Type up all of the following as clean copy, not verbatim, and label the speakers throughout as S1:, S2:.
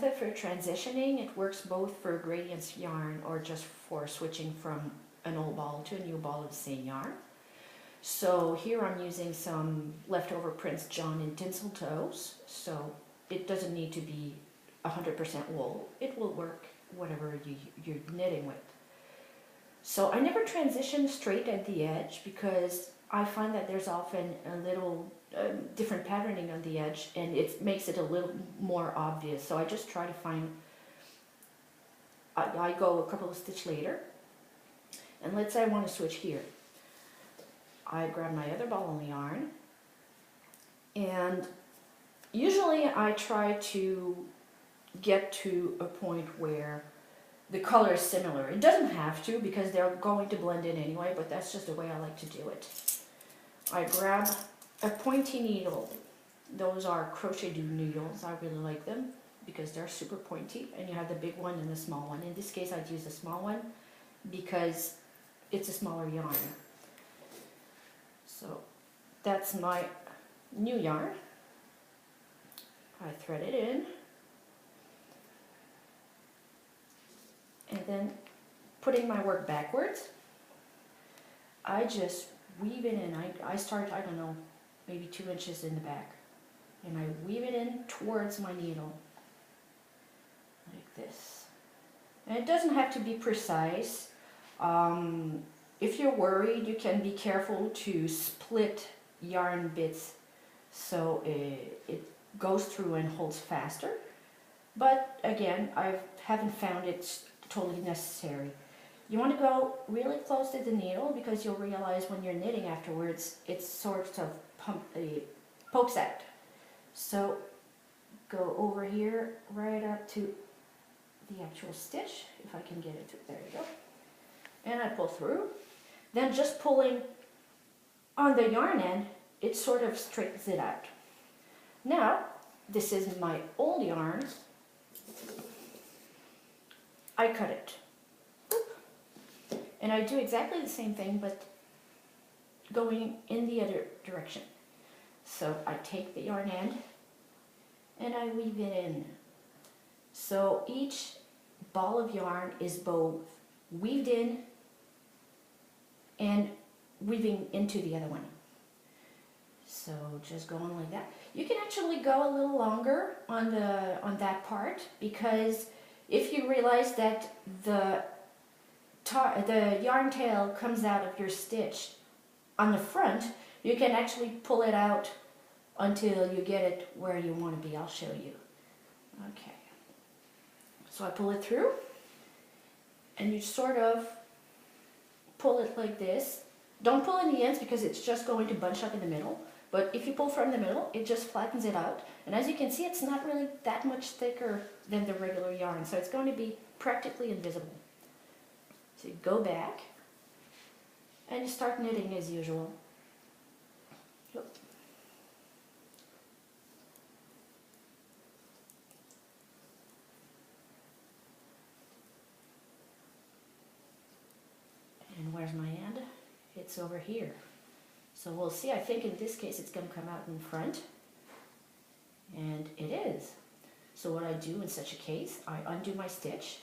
S1: method for transitioning. It works both for gradients yarn or just for switching from an old ball to a new ball of the same yarn. So here I'm using some leftover Prince John and tinsel toes, so it doesn't need to be 100% wool. It will work whatever you're knitting with. So I never transition straight at the edge because I find that there's often a little different patterning on the edge and it makes it a little more obvious. So I just try to find, I go a couple of stitches later, and let's say I want to switch here. I grab my other ball of yarn, and usually I try to get to a point where the color is similar. It doesn't have to because they're going to blend in anyway, but that's just the way I like to do it. I grab a pointy needle. Those are crochet do needles. I really like them because they're super pointy, and you have the big one and the small one. In this case I'd use the small one because it's a smaller yarn. So that's my new yarn. I thread it in, and then putting my work backwards, I just weave it in. I start, I don't know, maybe 2 inches in the back, and I weave it in towards my needle like this. And it doesn't have to be precise. If you're worried, you can be careful to split yarn bits so it goes through and holds faster. But again, I haven't found it totally necessary. You want to go really close to the needle because you'll realize when you're knitting afterwards, it sort of pokes out. So go over here right up to the actual stitch, if I can get it to, there you go. And I pull through. Then just pulling on the yarn end, it sort of straightens it out. Now, this is my old yarn. I cut it. And I do exactly the same thing, but going in the other direction. So I take the yarn end and I weave it in. So each ball of yarn is both weaved in and weaving into the other one. So just going like that. You can actually go a little longer on that part, because if you realize that the yarn tail comes out of your stitch on the front, you can actually pull it out until you get it where you want to be. I'll show you. Okay. So I pull it through, and you sort of pull it like this. Don't pull in the ends because it's just going to bunch up in the middle. But if you pull from the middle, it just flattens it out. And as you can see, it's not really that much thicker than the regular yarn. So it's going to be practically invisible. So you go back and you start knitting as usual. Yep. And where's my end? It's over here. So we'll see. I think in this case it's going to come out in front. And it is. So what I do in such a case, I undo my stitch.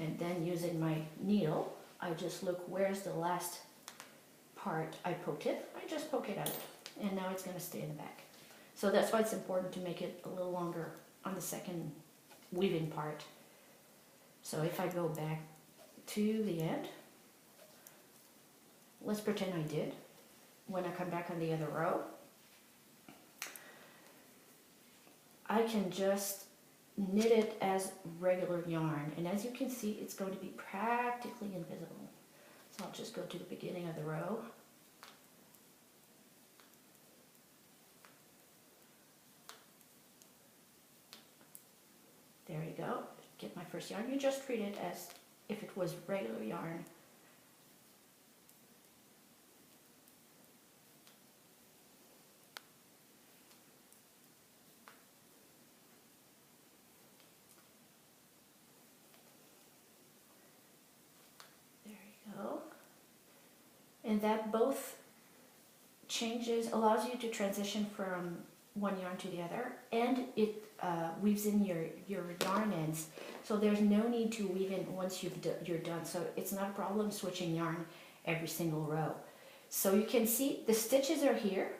S1: And then using my needle, I just look where's the last part I poked it. I just poke it out. And now it's going to stay in the back. So that's why it's important to make it a little longer on the second weaving part. So if I go back to the end, let's pretend I did. When I come back on the other row, I can just knit it as regular yarn, and as you can see, it's going to be practically invisible. So I'll just go to the beginning of the row. There you go. Get my first yarn. You just treat it as if it was regular yarn. And that both changes, allows you to transition from one yarn to the other, and it weaves in your yarn ends. So there's no need to weave in once you're done. So it's not a problem switching yarn every single row. So you can see the stitches are here.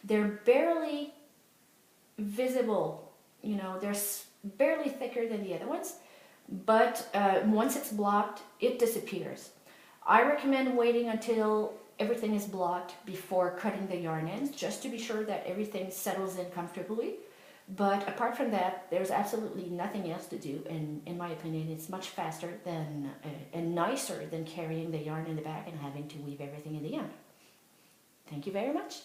S1: They're barely visible, you know, they're barely thicker than the other ones, but once it's blocked, it disappears. I recommend waiting until everything is blocked before cutting the yarn ends, just to be sure that everything settles in comfortably. But apart from that, there's absolutely nothing else to do, and in my opinion, it's much faster than and nicer than carrying the yarn in the back and having to weave everything in the end. Thank you very much.